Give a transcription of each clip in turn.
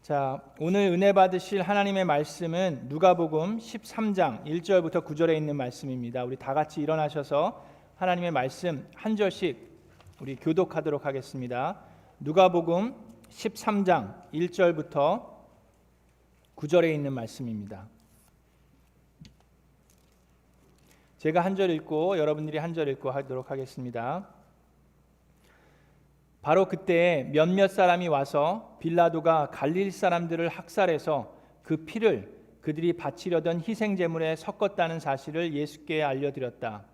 자, 오늘 은혜 받으실 하나님의 말씀은 누가복음 13장 1절부터 9절에 있는 말씀입니다. 우리 다 같이 일어나셔서 하나님의 말씀 한 절씩 우리 교독하도록 하겠습니다. 누가복음 13장 1절부터 9절에 있는 말씀입니다. 제가 한 절 읽고 여러분들이 한 절 읽고 하도록 하겠습니다. 바로 그때 몇몇 사람이 와서 빌라도가 갈릴리 사람들을 학살해서 그 피를 그들이 바치려던 희생 제물에 섞었다는 사실을 예수께 알려드렸다.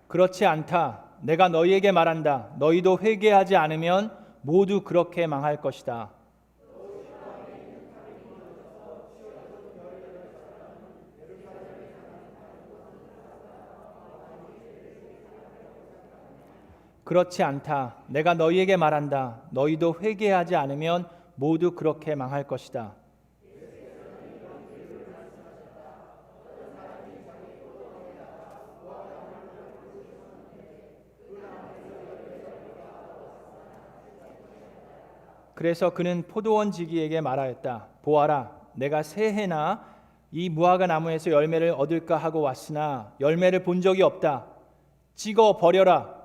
그렇지 않다. 내가 너희에게 말한다. 너희도 회개하지 않으면 모두 그렇게 망할 것이다. 그렇지 않다. 내가 너희에게 말한다. 너희도 회개하지 않으면 모두 그렇게 망할 것이다. 그래서 그는 포도원 지기에게 말하였다. 보아라, 내가 새 해나 이 무화과 나무에서 열매를 얻을까 하고 왔으나 열매를 본 적이 없다. 찍어 버려라.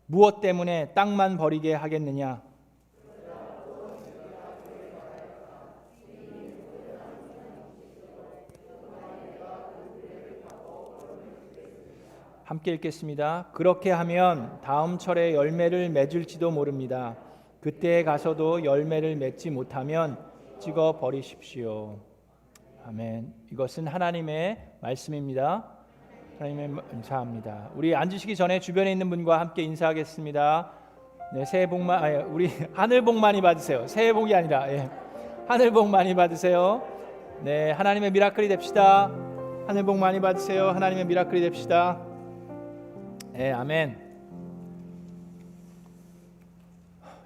무엇 때문에 땅만 버리게 하겠느냐? 함께 읽겠습니다. 그렇게 하면 다음 철에 열매를 맺을지도 모릅니다. 그때에 가서도 열매를 맺지 못하면 찍어 버리십시오. 아멘. 이것은 하나님의 말씀입니다. 하나님의 감사합니다. 우리 앉으시기 전에 주변에 있는 분과 함께 인사하겠습니다. 네, 새해 복만 우리 하늘 복 많이 받으세요. 새해 복이 아니라 하늘 복 많이 받으세요. 네, 하나님의 미라클이 됩시다. 하늘 복 많이 받으세요. 하나님의 미라클이 됩시다. 네, 아멘.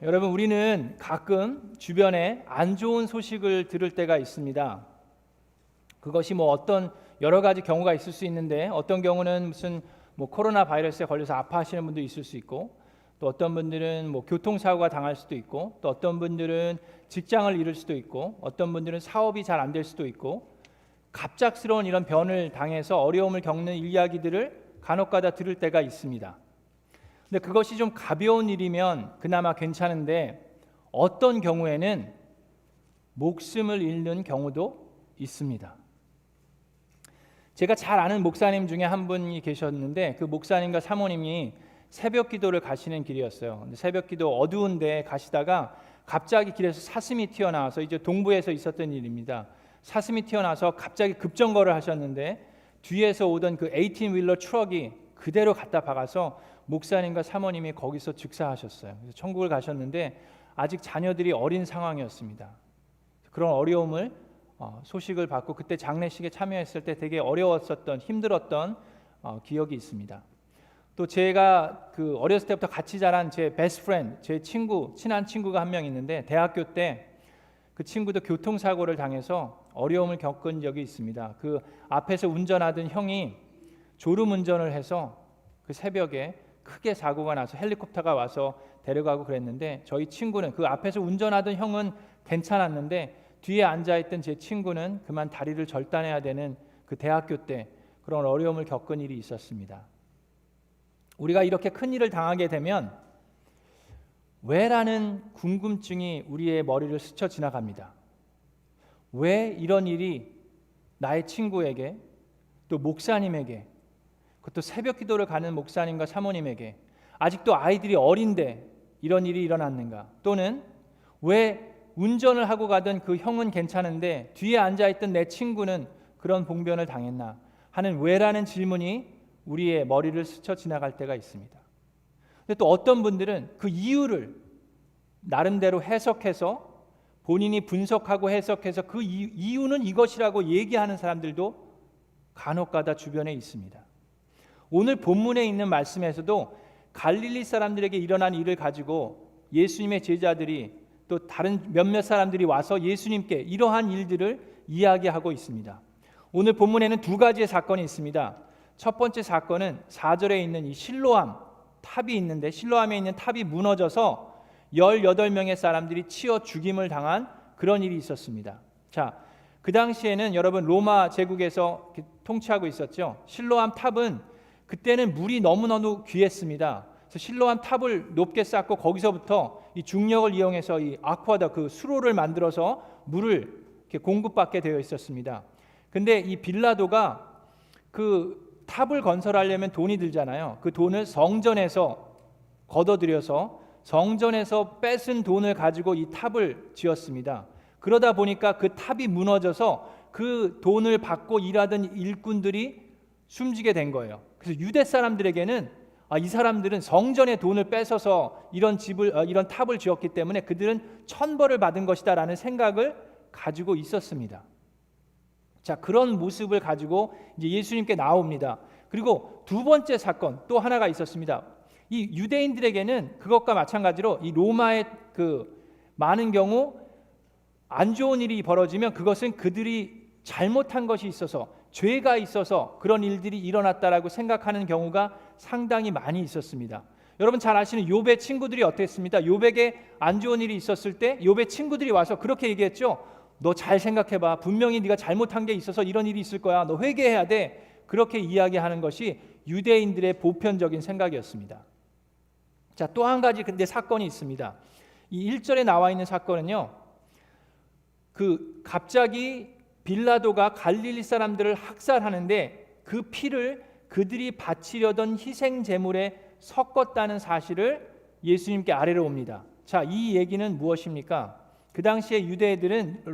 여러분, 우리는 가끔 주변에 안 좋은 소식을 들을 때가 있습니다. 그것이 어떤 여러 가지 경우가 있을 수 있는데, 어떤 경우는 무슨 코로나 바이러스에 걸려서 아파하시는 분도 있을 수 있고, 또 어떤 분들은 교통사고가 당할 수도 있고, 또 어떤 분들은 직장을 잃을 수도 있고, 어떤 분들은 사업이 잘 안 될 수도 있고, 갑작스러운 이런 변을 당해서 어려움을 겪는 이야기들을 간혹가다 들을 때가 있습니다. 근데 그것이 좀 가벼운 일이면 그나마 괜찮은데, 어떤 경우에는 목숨을 잃는 경우도 있습니다. 제가 잘 아는 목사님 중에 한 분이 계셨는데, 그 목사님과 사모님이 새벽 기도를 가시는 길이었어요. 근데 새벽 기도 어두운데 가시다가 갑자기 길에서 사슴이 튀어나와서, 이제 동부에서 있었던 일입니다. 사슴이 튀어나와서 갑자기 급정거를 하셨는데, 뒤에서 오던 그 18휠러 트럭이 그대로 갖다 박아서 목사님과 사모님이 거기서 즉사하셨어요. 그래서 천국을 가셨는데 아직 자녀들이 어린 상황이었습니다. 그런 어려움을 소식을 받고 그때 장례식에 참여했을 때 되게 어려웠었던, 힘들었던 기억이 있습니다. 또 제가 그 어렸을 때부터 같이 자란 제 베스트 프렌드, 제 친구, 친한 친구가 한 명 있는데, 대학교 때 그 친구도 교통사고를 당해서 어려움을 겪은 적이 있습니다. 그 앞에서 운전하던 형이 졸음 운전을 해서 그 새벽에 크게 사고가 나서 헬리콥터가 와서 데려가고 그랬는데, 저희 친구는, 그 앞에서 운전하던 형은 괜찮았는데 뒤에 앉아있던 제 친구는 그만 다리를 절단해야 되는, 그 대학교 때 그런 어려움을 겪은 일이 있었습니다. 우리가 이렇게 큰 일을 당하게 되면 왜라는 궁금증이 우리의 머리를 스쳐 지나갑니다. 왜 이런 일이 나의 친구에게, 또 목사님에게, 그것도 새벽 기도를 가는 목사님과 사모님에게, 아직도 아이들이 어린데 이런 일이 일어났는가? 또는 왜 운전을 하고 가던 그 형은 괜찮은데 뒤에 앉아있던 내 친구는 그런 봉변을 당했나 하는 왜라는 질문이 우리의 머리를 스쳐 지나갈 때가 있습니다. 근데 또 어떤 분들은 그 이유를 나름대로 해석해서, 본인이 분석하고 해석해서 그 이유는 이것이라고 얘기하는 사람들도 간혹가다 주변에 있습니다. 오늘 본문에 있는 말씀에서도 갈릴리 사람들에게 일어난 일을 가지고 예수님의 제자들이, 또 다른 몇몇 사람들이 와서 예수님께 이러한 일들을 이야기하고 있습니다. 오늘 본문에는 두 가지의 사건이 있습니다. 첫 번째 사건은 4절에 있는 이 실로암 탑이 있는데, 실로암에 있는 탑이 무너져서 18명의 사람들이 치어 죽임을 당한 그런 일이 있었습니다. 자, 그 당시에는 여러분 로마 제국에서 통치하고 있었죠. 실로암 탑은 그때는 물이 너무너무 귀했습니다. 그래서 실로암 탑을 높게 쌓고 거기서부터 이 중력을 이용해서 이 아쿠아다, 그 수로를 만들어서 물을 이렇게 공급받게 되어 있었습니다. 근데 이 빌라도가 그 탑을 건설하려면 돈이 들잖아요. 그 돈을 성전에서 걷어들여서 성전에서 뺏은 돈을 가지고 이 탑을 지었습니다. 그러다 보니까 그 탑이 무너져서 그 돈을 받고 일하던 일꾼들이 숨지게 된 거예요. 그래서 유대 사람들에게는 이 사람들은 성전의 돈을 뺏어서 이런 탑을 지었기 때문에 그들은 천벌을 받은 것이다라는 생각을 가지고 있었습니다. 자, 그런 모습을 가지고 이제 예수님께 나옵니다. 그리고 두 번째 사건 또 하나가 있었습니다. 이 유대인들에게는 그것과 마찬가지로 이 로마의 그 많은 경우 안 좋은 일이 벌어지면 그것은 그들이 잘못한 것이 있어서, 죄가 있어서 그런 일들이 일어났다라고 생각하는 경우가 상당히 많이 있었습니다. 여러분 잘 아시는 욥의 친구들이 어땠습니까? 욥에게 안 좋은 일이 있었을 때 욥의 친구들이 와서 그렇게 얘기했죠. 너 잘 생각해봐. 분명히 네가 잘못한 게 있어서 이런 일이 있을 거야. 너 회개해야 돼. 그렇게 이야기하는 것이 유대인들의 보편적인 생각이었습니다. 자, 또 한 가지 근데 사건이 있습니다. 이 1절에 나와 있는 사건은요, 그 갑자기 빌라도가 갈릴리 사람들을 학살하는데 그 피를 그들이 바치려던 희생 제물에 섞었다는 사실을 예수님께 아뢰러 옵니다. 자, 이 얘기는 무엇입니까? 그 당시에 유대인들은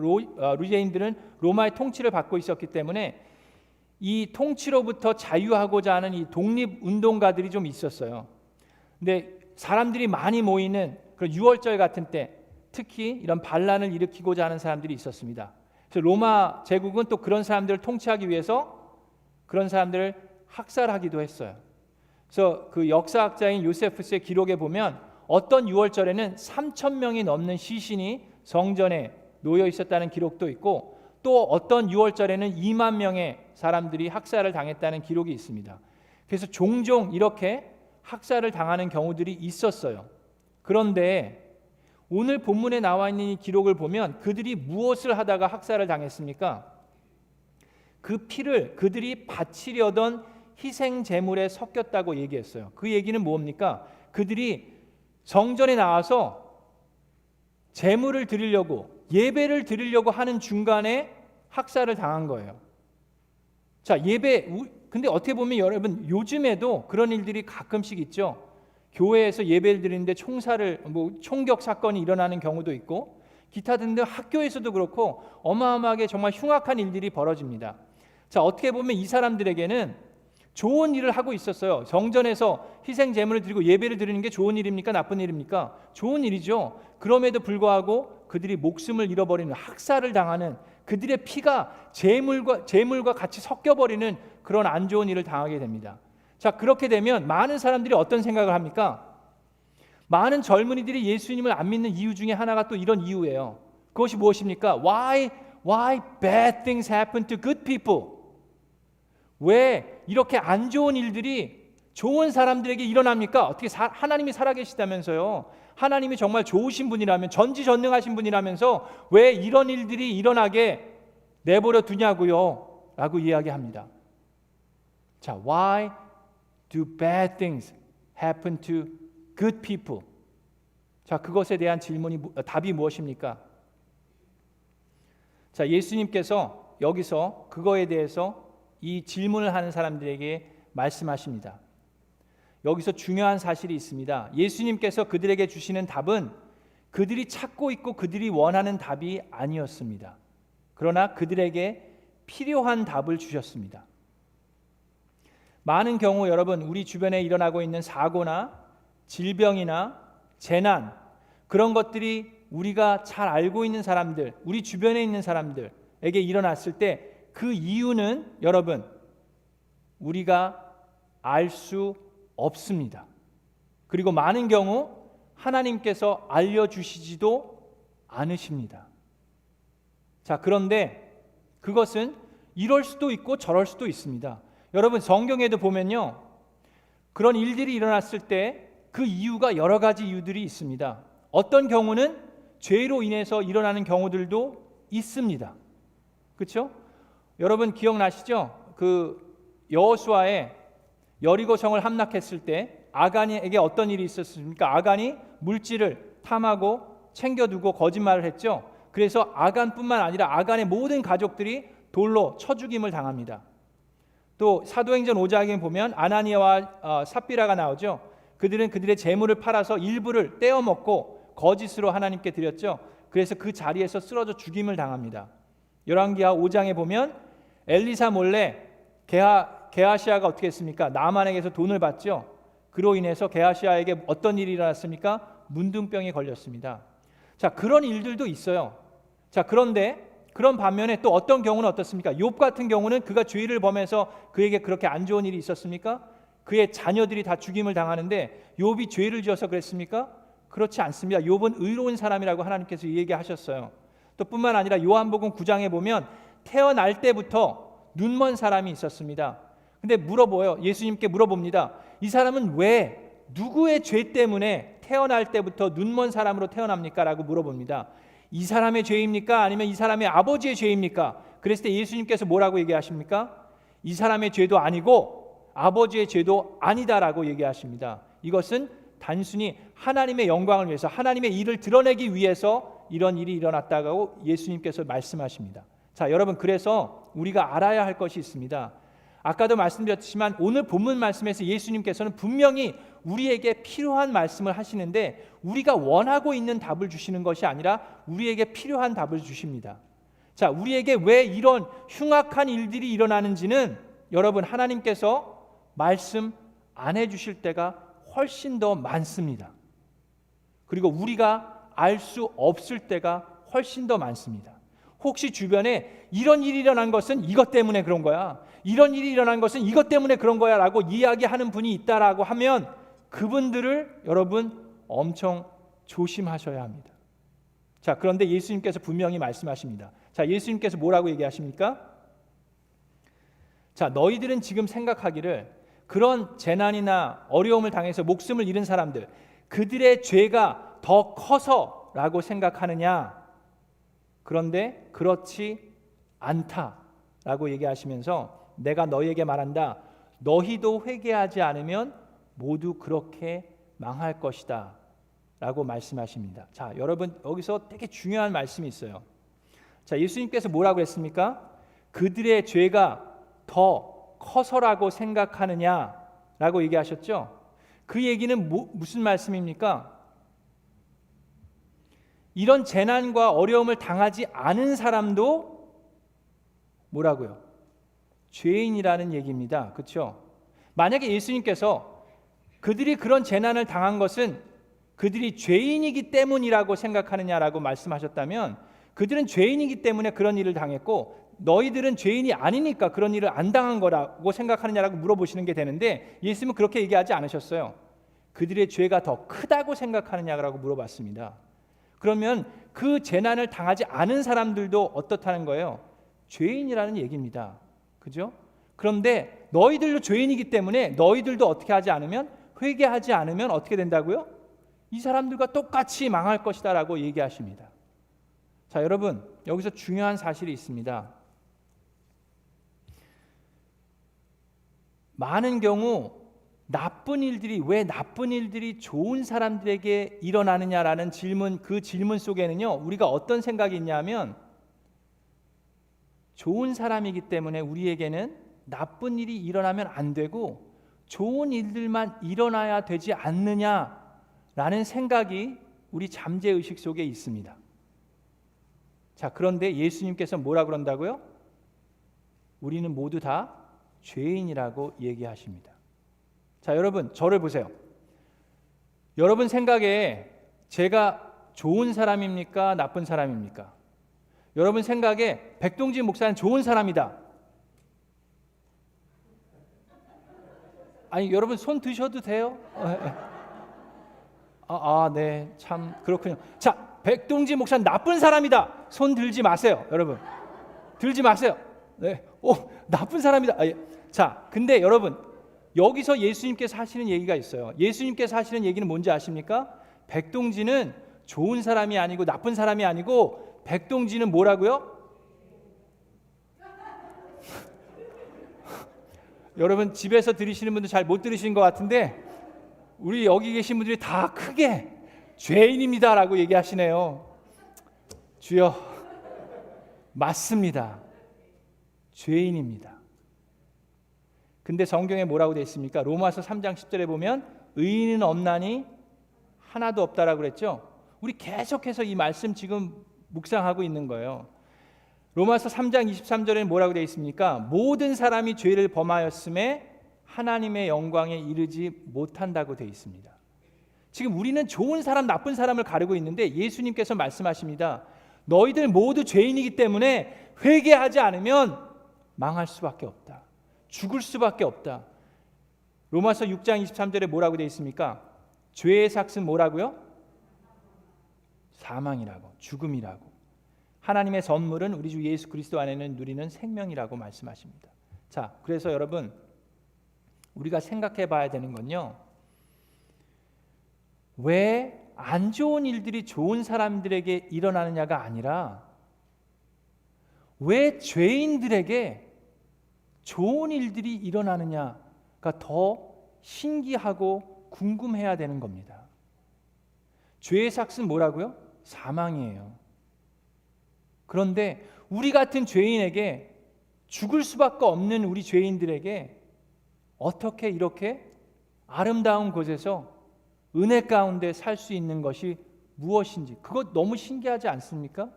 로마의 통치를 받고 있었기 때문에 이 통치로부터 자유하고자 하는 이 독립 운동가들이 좀 있었어요. 근데 사람들이 많이 모이는 그런 유월절 같은 때 특히 이런 반란을 일으키고자 하는 사람들이 있었습니다. 그래서 로마 제국은 또 그런 사람들을 통치하기 위해서 그런 사람들을 학살하기도 했어요. 그래서 그 역사학자인 요세푸스의 기록에 보면 어떤 유월절에는 3,000명이 넘는 시신이 성전에 놓여 있었다는 기록도 있고, 또 어떤 유월절에는 2만 명의 사람들이 학살을 당했다는 기록이 있습니다. 그래서 종종 이렇게 학살을 당하는 경우들이 있었어요. 그런데 오늘 본문에 나와 있는 이 기록을 보면 그들이 무엇을 하다가 학살을 당했습니까? 그 피를 그들이 바치려던 희생 제물에 섞였다고 얘기했어요. 그 얘기는 뭡니까? 그들이 성전에 나와서 제물을 드리려고, 예배를 드리려고 하는 중간에 학살을 당한 거예요. 자, 근데 어떻게 보면 여러분 요즘에도 그런 일들이 가끔씩 있죠. 교회에서 예배를 드리는데 총격 사건이 일어나는 경우도 있고, 기타 등등 학교에서도 그렇고 어마어마하게 정말 흉악한 일들이 벌어집니다. 자, 어떻게 보면 이 사람들에게는 좋은 일을 하고 있었어요. 성전에서 희생 제물을 드리고 예배를 드리는 게 좋은 일입니까? 나쁜 일입니까? 좋은 일이죠. 그럼에도 불구하고 그들이 목숨을 잃어버리는, 학살을 당하는, 그들의 피가 제물과 같이 섞여버리는 그런 안 좋은 일을 당하게 됩니다. 자, 그렇게 되면 많은 사람들이 어떤 생각을 합니까? 많은 젊은이들이 예수님을 안 믿는 이유 중에 하나가 또 이런 이유예요. 그것이 무엇입니까? Why bad things happen to good people? 왜 이렇게 안 좋은 일들이 좋은 사람들에게 일어납니까? 어떻게 하나님이 살아계시다면서요? 하나님이 정말 좋으신 분이라면, 전지전능하신 분이라면서 왜 이런 일들이 일어나게 내버려 두냐고요? 라고 이야기합니다. 자, why do bad things happen to good people? 자, 그것에 대한 답이 무엇입니까? 자, 예수님께서 여기서 그거에 대해서 이 질문을 하는 사람들에게 말씀하십니다. 여기서 중요한 사실이 있습니다. 예수님께서 그들에게 주시는 답은 그들이 찾고 있고 그들이 원하는 답이 아니었습니다. 그러나 그들에게 필요한 답을 주셨습니다. 많은 경우 여러분, 우리 주변에 일어나고 있는 사고나 질병이나 재난, 그런 것들이 우리가 잘 알고 있는 사람들, 우리 주변에 있는 사람들에게 일어났을 때 그 이유는 여러분, 우리가 알 수 없습니다. 그리고 많은 경우 하나님께서 알려주시지도 않으십니다. 자, 그런데 그것은 이럴 수도 있고 저럴 수도 있습니다. 여러분 성경에도 보면요, 그런 일들이 일어났을 때 그 이유가 여러 가지 이유들이 있습니다. 어떤 경우는 죄로 인해서 일어나는 경우들도 있습니다. 그렇죠? 여러분 기억나시죠? 그 여호수아의 여리고 성을 함락했을 때 아간에게 어떤 일이 있었습니까? 아간이 물질을 탐하고 챙겨두고 거짓말을 했죠. 그래서 아간뿐만 아니라 아간의 모든 가족들이 돌로 쳐 죽임을 당합니다. 또 사도행전 5장에 보면 아나니아와 삽비라가 나오죠. 그들은 그들의 재물을 팔아서 일부를 떼어 먹고 거짓으로 하나님께 드렸죠. 그래서 그 자리에서 쓰러져 죽임을 당합니다. 열왕기하 5장에 보면 엘리사 몰래 게하시아가 어떻게 했습니까? 나만에게서 돈을 받죠. 그로 인해서 게하시아에게 어떤 일이 일어났습니까? 문둥병이 걸렸습니다. 자, 그런 일들도 있어요. 자, 그런데 그런 반면에 또 어떤 경우는 어떻습니까? 욥 같은 경우는 그가 죄를 범해서 그에게 그렇게 안 좋은 일이 있었습니까? 그의 자녀들이 다 죽임을 당하는데 욥이 죄를 지어서 그랬습니까? 그렇지 않습니다. 욥은 의로운 사람이라고 하나님께서 얘기하셨어요. 또 뿐만 아니라 요한복음 9장에 보면 태어날 때부터 눈먼 사람이 있었습니다. 근데 예수님께 물어봅니다. 이 사람은 왜 누구의 죄 때문에 태어날 때부터 눈먼 사람으로 태어납니까? 라고 물어봅니다. 이 사람의 죄입니까? 아니면 이 사람의 아버지의 죄입니까? 그랬을 때 예수님께서 뭐라고 얘기하십니까? 이 사람의 죄도 아니고 아버지의 죄도 아니다라고 얘기하십니다. 이것은 단순히 하나님의 영광을 위해서 하나님의 일을 드러내기 위해서 이런 일이 일어났다고 예수님께서 말씀하십니다. 자, 여러분, 그래서 우리가 알아야 할 것이 있습니다. 아까도 말씀드렸지만 오늘 본문 말씀에서 예수님께서는 분명히 우리에게 필요한 말씀을 하시는데 우리가 원하고 있는 답을 주시는 것이 아니라 우리에게 필요한 답을 주십니다. 자, 우리에게 왜 이런 흉악한 일들이 일어나는지는 여러분 하나님께서 말씀 안 해주실 때가 훨씬 더 많습니다. 그리고 우리가 알 수 없을 때가 훨씬 더 많습니다. 혹시 주변에 이런 일이 일어난 것은 이것 때문에 그런 거야, 이런 일이 일어난 것은 이것 때문에 그런 거야 라고 이야기하는 분이 있다라고 하면 그분들을 여러분 엄청 조심하셔야 합니다. 자, 그런데 예수님께서 분명히 말씀하십니다. 자, 예수님께서 뭐라고 얘기하십니까? 자, 너희들은 지금 생각하기를 그런 재난이나 어려움을 당해서 목숨을 잃은 사람들, 그들의 죄가 더 커서라고 생각하느냐? 그런데 그렇지 않다라고 얘기하시면서 내가 너희에게 말한다. 너희도 회개하지 않으면 모두 그렇게 망할 것이다 라고 말씀하십니다. 자, 여러분 여기서 되게 중요한 말씀이 있어요. 자, 예수님께서 뭐라고 했습니까? 그들의 죄가 더 커서라고 생각하느냐라고 얘기하셨죠. 그 얘기는 무슨 말씀입니까? 이런 재난과 어려움을 당하지 않은 사람도 뭐라고요? 죄인이라는 얘기입니다. 그렇죠? 만약에 예수님께서 그들이 그런 재난을 당한 것은 그들이 죄인이기 때문이라고 생각하느냐라고 말씀하셨다면 그들은 죄인이기 때문에 그런 일을 당했고 너희들은 죄인이 아니니까 그런 일을 안 당한 거라고 생각하느냐라고 물어보시는 게 되는데 예수님은 그렇게 얘기하지 않으셨어요. 그들의 죄가 더 크다고 생각하느냐라고 물어봤습니다. 그러면 그 재난을 당하지 않은 사람들도 어떻다는 거예요? 죄인이라는 얘기입니다. 그죠? 그런데 너희들도 죄인이기 때문에 너희들도 어떻게 하지 않으면 회개하지 않으면 어떻게 된다고요? 이 사람들과 똑같이 망할 것이다 라고 얘기하십니다. 자, 여러분 여기서 중요한 사실이 있습니다. 많은 경우 왜 나쁜 일들이 좋은 사람들에게 일어나느냐라는 질문, 그 질문 속에는요 우리가 어떤 생각이 있냐면 좋은 사람이기 때문에 우리에게는 나쁜 일이 일어나면 안 되고 좋은 일들만 일어나야 되지 않느냐라는 생각이 우리 잠재의식 속에 있습니다. 자, 그런데 예수님께서 뭐라 그런다고요? 우리는 모두 다 죄인이라고 얘기하십니다. 자, 여러분 저를 보세요. 여러분 생각에 제가 좋은 사람입니까? 나쁜 사람입니까? 여러분 생각에 백동진 목사는 좋은 사람이다. 아니, 여러분 손 드셔도 돼요? 네, 참 그렇군요. 자, 백동진 목사는 나쁜 사람이다. 손 들지 마세요, 여러분. 들지 마세요. 네, 나쁜 사람이다. 자, 근데 여러분 여기서 예수님께서 하시는 얘기가 있어요. 예수님께서 하시는 얘기는 뭔지 아십니까? 백동진은 좋은 사람이 아니고 나쁜 사람이 아니고 백동진은 뭐라고요? 여러분 집에서 들으시는 분들 잘 못 들으신 것 같은데 우리 여기 계신 분들이 다 크게 죄인입니다 라고 얘기하시네요. 주여, 맞습니다. 죄인입니다. 근데 성경에 뭐라고 되어 있습니까? 로마서 3장 10절에 보면 의인은 없나니 하나도 없다라고 그랬죠. 우리 계속해서 이 말씀 지금 묵상하고 있는 거예요. 로마서 3장 23절에는 뭐라고 되어 있습니까? 모든 사람이 죄를 범하였음에 하나님의 영광에 이르지 못한다고 되어 있습니다. 지금 우리는 좋은 사람 나쁜 사람을 가르고 있는데 예수님께서 말씀하십니다. 너희들 모두 죄인이기 때문에 회개하지 않으면 망할 수밖에 없다. 죽을 수밖에 없다. 로마서 6장 23절에 뭐라고 되어 있습니까? 죄의 삭은 뭐라고요? 사망이라고, 죽음이라고. 하나님의 선물은 우리 주 예수 그리스도 안에는 누리는 생명이라고 말씀하십니다. 자, 그래서 여러분 우리가 생각해 봐야 되는 건요, 왜 안 좋은 일들이 좋은 사람들에게 일어나느냐가 아니라 왜 죄인들에게 좋은 일들이 일어나느냐가 더 신기하고 궁금해야 되는 겁니다. 죄의 삭은 뭐라고요? 사망이에요. 그런데 우리 같은 죄인에게, 죽을 수밖에 없는 우리 죄인들에게 어떻게 이렇게 아름다운 곳에서 은혜 가운데 살 수 있는 것이 무엇인지, 그것 너무 신기하지 않습니까?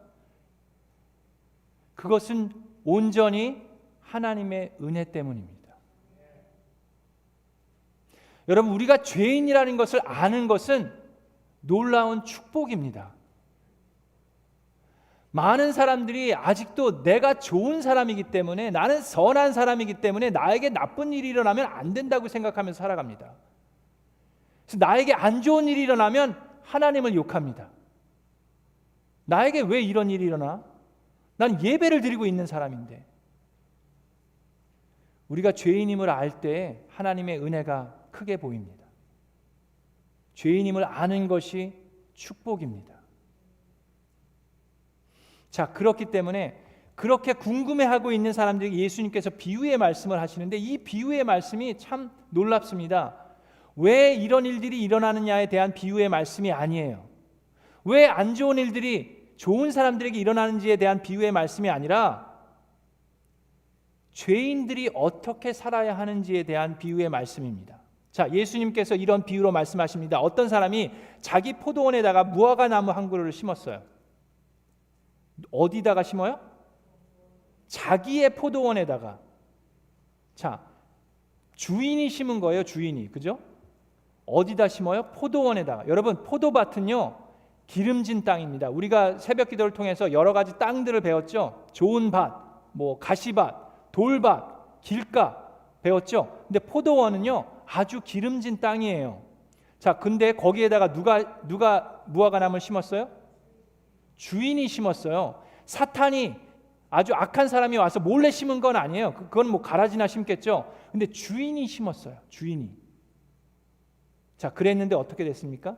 그것은 온전히 하나님의 은혜 때문입니다. 여러분, 우리가 죄인이라는 것을 아는 것은 놀라운 축복입니다. 많은 사람들이 아직도 내가 좋은 사람이기 때문에, 나는 선한 사람이기 때문에 나에게 나쁜 일이 일어나면 안 된다고 생각하면서 살아갑니다. 그래서 나에게 안 좋은 일이 일어나면 하나님을 욕합니다. 나에게 왜 이런 일이 일어나? 난 예배를 드리고 있는 사람인데. 우리가 죄인임을 알 때 하나님의 은혜가 크게 보입니다. 죄인임을 아는 것이 축복입니다. 자, 그렇기 때문에 그렇게 궁금해하고 있는 사람들에게 예수님께서 비유의 말씀을 하시는데, 이 비유의 말씀이 참 놀랍습니다. 왜 이런 일들이 일어나느냐에 대한 비유의 말씀이 아니에요. 왜 안 좋은 일들이 좋은 사람들에게 일어나는지에 대한 비유의 말씀이 아니라 죄인들이 어떻게 살아야 하는지에 대한 비유의 말씀입니다. 자, 예수님께서 이런 비유로 말씀하십니다. 어떤 사람이 자기 포도원에다가 무화과 나무 한 그루를 심었어요. 어디다가 심어요? 자기의 포도원에다가. 자, 주인이 심은 거예요. 주인이. 그죠? 어디다 심어요? 포도원에다가. 여러분, 포도밭은요 기름진 땅입니다. 우리가 새벽 기도를 통해서 여러 가지 땅들을 배웠죠. 좋은 밭, 뭐 가시밭, 돌밭, 길가 배웠죠. 근데 포도원은요 아주 기름진 땅이에요. 자, 근데 거기에다가 누가 무화과나무를 심었어요? 주인이 심었어요. 사탄이, 아주 악한 사람이 와서 몰래 심은 건 아니에요. 그건 뭐 가라지나 심겠죠. 근데 주인이 심었어요. 주인이. 자, 그랬는데 어떻게 됐습니까?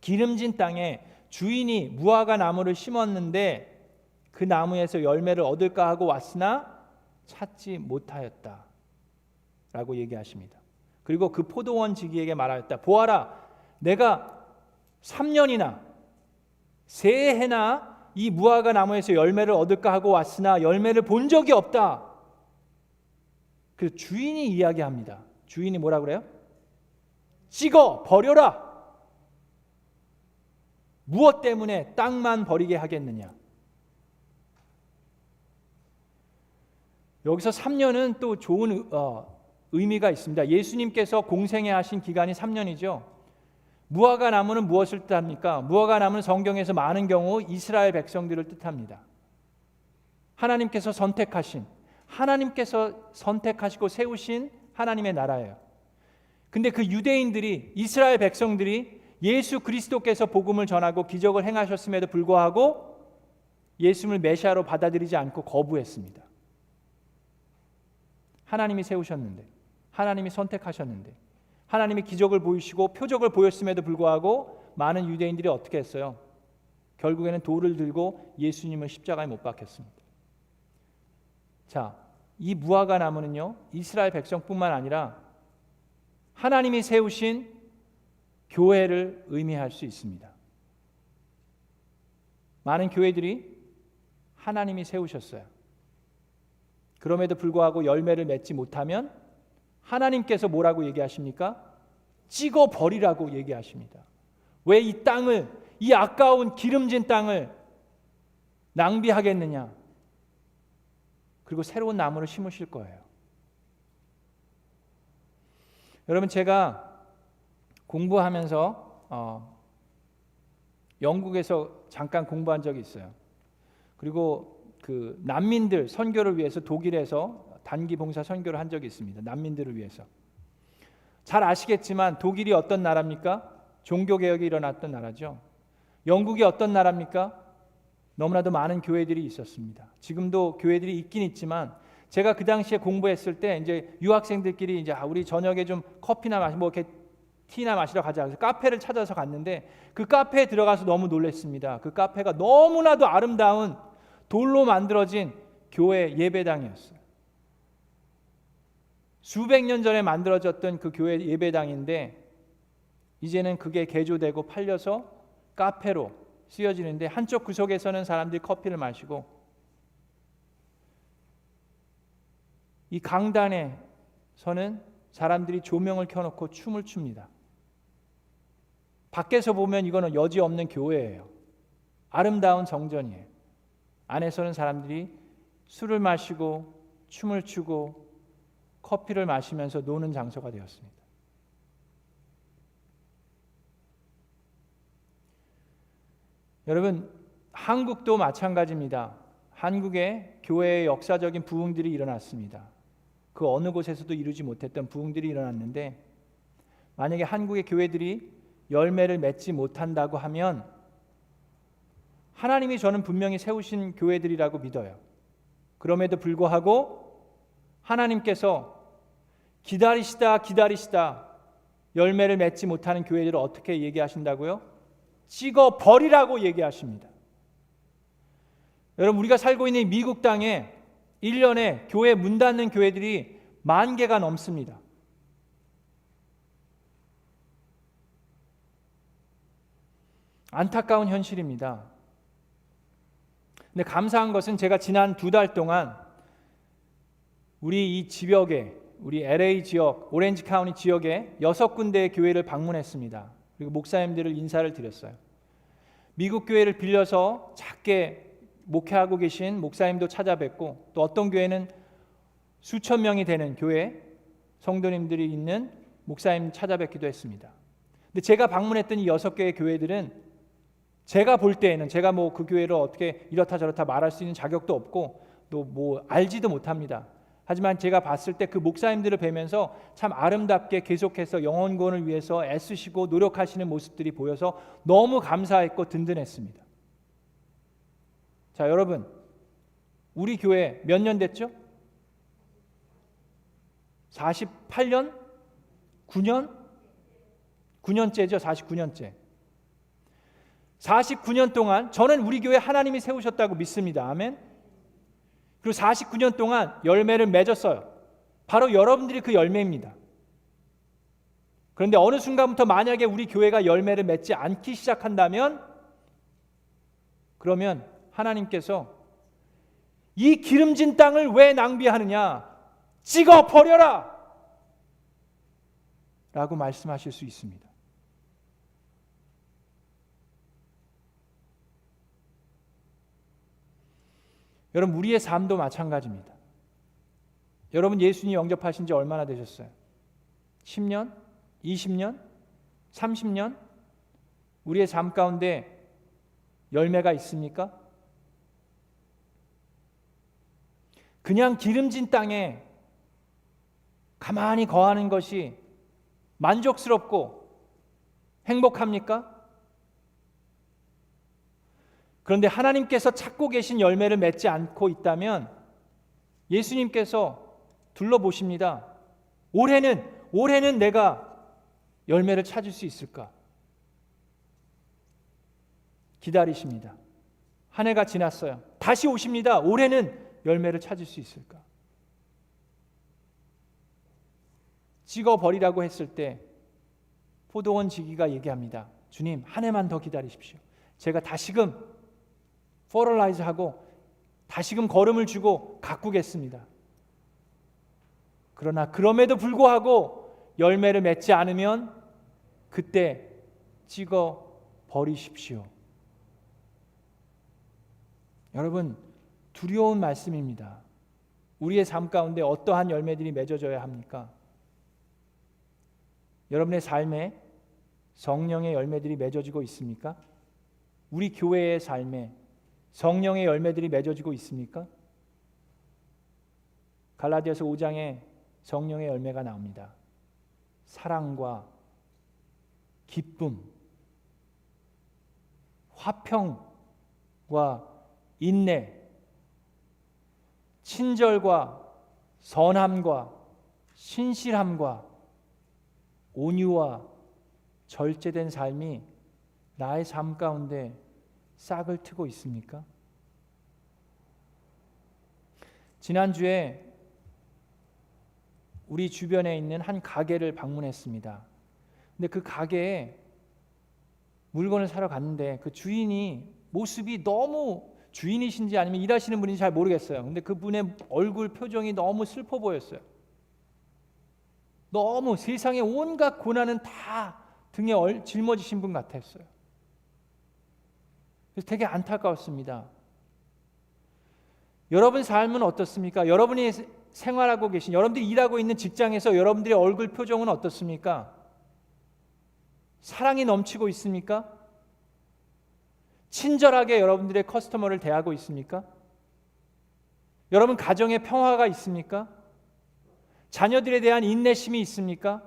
기름진 땅에 주인이 무화과 나무를 심었는데 그 나무에서 열매를 얻을까 하고 왔으나 찾지 못하였다 라고 얘기하십니다. 그리고 그 포도원 지기에게 말하였다. 보아라, 내가 3년이나 3해나 이 무화과 나무에서 열매를 얻을까 하고 왔으나 열매를 본 적이 없다. 그 주인이 이야기합니다. 주인이 뭐라 그래요? 찍어 버려라. 무엇 때문에 땅만 버리게 하겠느냐? 여기서 3년은 또 좋은 의미가 있습니다. 예수님께서 공생애 하신 기간이 3년이죠. 무화과 나무는 무엇을 뜻합니까? 무화과 나무는 성경에서 많은 경우 이스라엘 백성들을 뜻합니다. 하나님께서 선택하시고 세우신 하나님의 나라예요. 근데 그 유대인들이, 이스라엘 백성들이 예수 그리스도께서 복음을 전하고 기적을 행하셨음에도 불구하고 예수님을 메시아로 받아들이지 않고 거부했습니다. 하나님이 세우셨는데, 하나님이 선택하셨는데, 하나님이 기적을 보이시고 표적을 보였음에도 불구하고 많은 유대인들이 어떻게 했어요? 결국에는 돌을 들고 예수님을 십자가에 못 박혔습니다. 자, 이 무화과 나무는요, 이스라엘 백성뿐만 아니라 하나님이 세우신 교회를 의미할 수 있습니다. 많은 교회들이 하나님이 세우셨어요. 그럼에도 불구하고 열매를 맺지 못하면 하나님께서 뭐라고 얘기하십니까? 찍어 버리라고 얘기하십니다. 왜 이 땅을, 이 아까운 기름진 땅을 낭비하겠느냐? 그리고 새로운 나무를 심으실 거예요. 여러분, 제가 공부하면서 영국에서 잠깐 공부한 적이 있어요. 그리고 그 난민들 선교를 위해서 독일에서 단기 봉사 선교를 한 적이 있습니다. 난민들을 위해서. 잘 아시겠지만 독일이 어떤 나라입니까? 종교개혁이 일어났던 나라죠. 영국이 어떤 나라입니까? 너무나도 많은 교회들이 있었습니다. 지금도 교회들이 있긴 있지만 제가 그 당시에 공부했을 때 이제 유학생들끼리 이제 우리 저녁에 좀 커피나 마시 뭐 이렇게 티나 마시러 가자. 그래서 카페를 찾아서 갔는데 그 카페에 들어가서 너무 놀랐습니다. 그 카페가 너무나도 아름다운 돌로 만들어진 교회 예배당이었어요. 수백 년 전에 만들어졌던 그 교회 예배당인데 이제는 그게 개조되고 팔려서 카페로 쓰여지는데 한쪽 구석에서는 사람들이 커피를 마시고 이 강단에서는 사람들이 조명을 켜놓고 춤을 춥니다. 밖에서 보면 이거는 여지없는 교회예요. 아름다운 정전이에요. 안에서는 사람들이 술을 마시고 춤을 추고 커피를 마시면서 노는 장소가 되었습니다. 여러분, 한국도 마찬가지입니다. 한국에 교회의 역사적인 부흥들이 일어났습니다. 그 어느 곳에서도 이루지 못했던 부흥들이 일어났는데 만약에 한국의 교회들이 열매를 맺지 못한다고 하면 하나님이 저는 분명히 세우신 교회들이라고 믿어요. 그럼에도 불구하고 하나님께서 기다리시다 열매를 맺지 못하는 교회들을 어떻게 얘기하신다고요? 찍어 버리라고 얘기하십니다. 여러분, 우리가 살고 있는 미국 땅에 1년에 교회 문 닫는 교회들이 10,000개가 넘습니다. 안타까운 현실입니다. 근데 감사한 것은 제가 지난 2달 동안 우리 이 지역에, 우리 LA 지역, 오렌지 카운티 지역에 6군데의 교회를 방문했습니다. 그리고 목사님들을 인사를 드렸어요. 미국 교회를 빌려서 작게 목회하고 계신 목사님도 찾아뵙고 또 어떤 교회는 수천 명이 되는 교회 성도님들이 있는 목사님 찾아뵙기도 했습니다. 근데 제가 방문했던 이 6개의 교회들은 제가 볼 때에는 제가 뭐 그 교회를 어떻게 이렇다 저렇다 말할 수 있는 자격도 없고 또 뭐 알지도 못합니다. 하지만 제가 봤을 때 그 목사님들을 뵈면서 참 아름답게 계속해서 영혼 구원을 위해서 애쓰시고 노력하시는 모습들이 보여서 너무 감사했고 든든했습니다. 자, 여러분, 우리 교회 몇 년 됐죠? 48년? 9년? 9년째죠. 49년째. 49년 동안 저는 우리 교회 하나님이 세우셨다고 믿습니다. 아멘. 그리고 49년 동안 열매를 맺었어요. 바로 여러분들이 그 열매입니다. 그런데 어느 순간부터 만약에 우리 교회가 열매를 맺지 않기 시작한다면 그러면 하나님께서 이 기름진 땅을 왜 낭비하느냐? 찍어 버려라! 라고 말씀하실 수 있습니다. 여러분, 우리의 삶도 마찬가지입니다. 여러분, 예수님 영접하신 지 얼마나 되셨어요? 10년? 20년? 30년? 우리의 삶 가운데 열매가 있습니까? 그냥 기름진 땅에 가만히 거하는 것이 만족스럽고 행복합니까? 그런데 하나님께서 찾고 계신 열매를 맺지 않고 있다면 예수님께서 둘러보십니다. 올해는 내가 열매를 찾을 수 있을까? 기다리십니다. 한 해가 지났어요. 다시 오십니다. 올해는 열매를 찾을 수 있을까? 찍어버리라고 했을 때 포도원 지기가 얘기합니다. 주님, 한 해만 더 기다리십시오. 제가 다시금 퍼럴라이즈하고 다시금 걸음을 주고 가꾸겠습니다. 그러나 그럼에도 불구하고 열매를 맺지 않으면 그때 찍어버리십시오. 여러분, 두려운 말씀입니다. 우리의 삶 가운데 어떠한 열매들이 맺어져야 합니까? 여러분의 삶에 성령의 열매들이 맺어지고 있습니까? 우리 교회의 삶에 성령의 열매들이 맺어지고 있습니까? 갈라디아서 5장에 성령의 열매가 나옵니다. 사랑과 기쁨, 화평과 인내, 친절과 선함과 신실함과 온유와 절제된 삶이 나의 삶 가운데 싹을 트고 있습니까? 지난주에 우리 주변에 있는 한 가게를 방문했습니다. 근데 그 가게에 물건을 사러 갔는데 그 주인이 모습이 너무, 주인이신지 아니면 일하시는 분인지 잘 모르겠어요. 근데 그분의 얼굴 표정이 너무 슬퍼 보였어요. 너무 세상의 온갖 고난은 다 등에 짊어지신 분 같았어요. 그래서 되게 안타까웠습니다. 여러분 삶은 어떻습니까? 여러분이 생활하고 계신, 여러분들이 일하고 있는 직장에서 여러분들의 얼굴 표정은 어떻습니까? 사랑이 넘치고 있습니까? 친절하게 여러분들의 커스터머를 대하고 있습니까? 여러분 가정에 평화가 있습니까? 자녀들에 대한 인내심이 있습니까?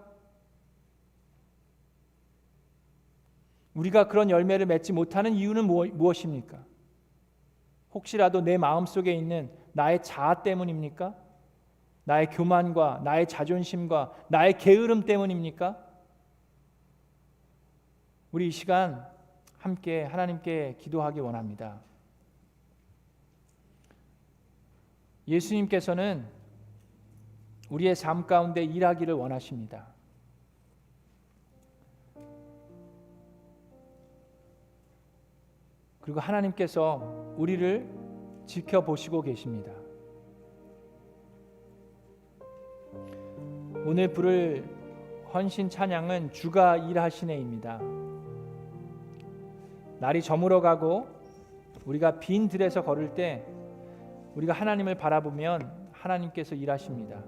우리가 그런 열매를 맺지 못하는 이유는 무엇입니까? 혹시라도 내 마음속에 있는 나의 자아 때문입니까? 나의 교만과 나의 자존심과 나의 게으름 때문입니까? 우리 이 시간 함께 하나님께 기도하기 원합니다. 예수님께서는 우리의 삶 가운데 일하기를 원하십니다. 그리고 하나님께서 우리를 지켜보시고 계십니다. 오늘 부를 헌신 찬양은 주가 일하시네입니다. 날이 저물어가고 우리가 빈 들에서 걸을 때 우리가 하나님을 바라보면 하나님께서 일하십니다.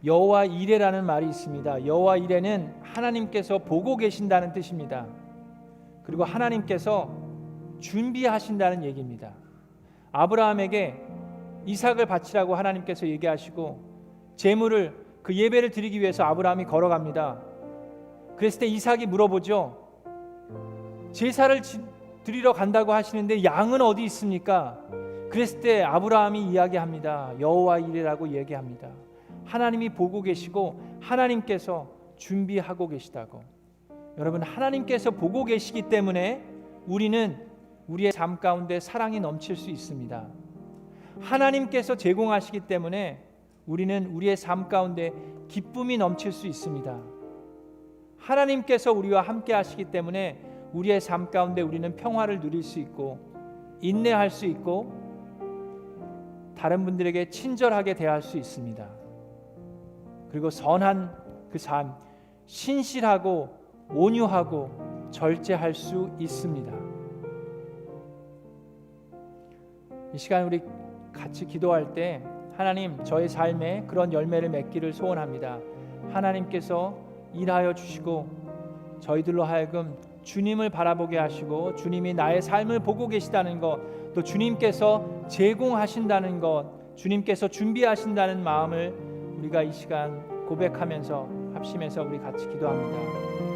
여호와 이레라는 말이 있습니다. 여호와 이레는 하나님께서 보고 계신다는 뜻입니다. 그리고 하나님께서 준비하신다는 얘기입니다. 아브라함에게 이삭을 바치라고 하나님께서 얘기하시고 제물을, 그 예배를 드리기 위해서 아브라함이 걸어갑니다. 그랬을 때 이삭이 물어보죠. 제사를 드리러 간다고 하시는데 양은 어디 있습니까? 그랬을 때 아브라함이 이야기합니다. 여호와 이레라고 얘기합니다. 하나님이 보고 계시고 하나님께서 준비하고 계시다고. 여러분, 하나님께서 보고 계시기 때문에 우리는 우리의 삶 가운데 사랑이 넘칠 수 있습니다. 하나님께서 제공하시기 때문에 우리는 우리의 삶 가운데 기쁨이 넘칠 수 있습니다. 하나님께서 우리와 함께 하시기 때문에 우리의 삶 가운데 우리는 평화를 누릴 수 있고 인내할 수 있고 다른 분들에게 친절하게 대할 수 있습니다. 그리고 선한 그 삶, 신실하고 온유하고 절제할 수 있습니다. 이 시간 우리 같이 기도할 때 하나님, 저의 삶에 그런 열매를 맺기를 소원합니다. 하나님께서 일하여 주시고 저희들로 하여금 주님을 바라보게 하시고 주님이 나의 삶을 보고 계시다는 것, 또 주님께서 제공하신다는 것, 주님께서 준비하신다는 마음을 우리가 이 시간 고백하면서 합심해서 우리 같이 기도합니다.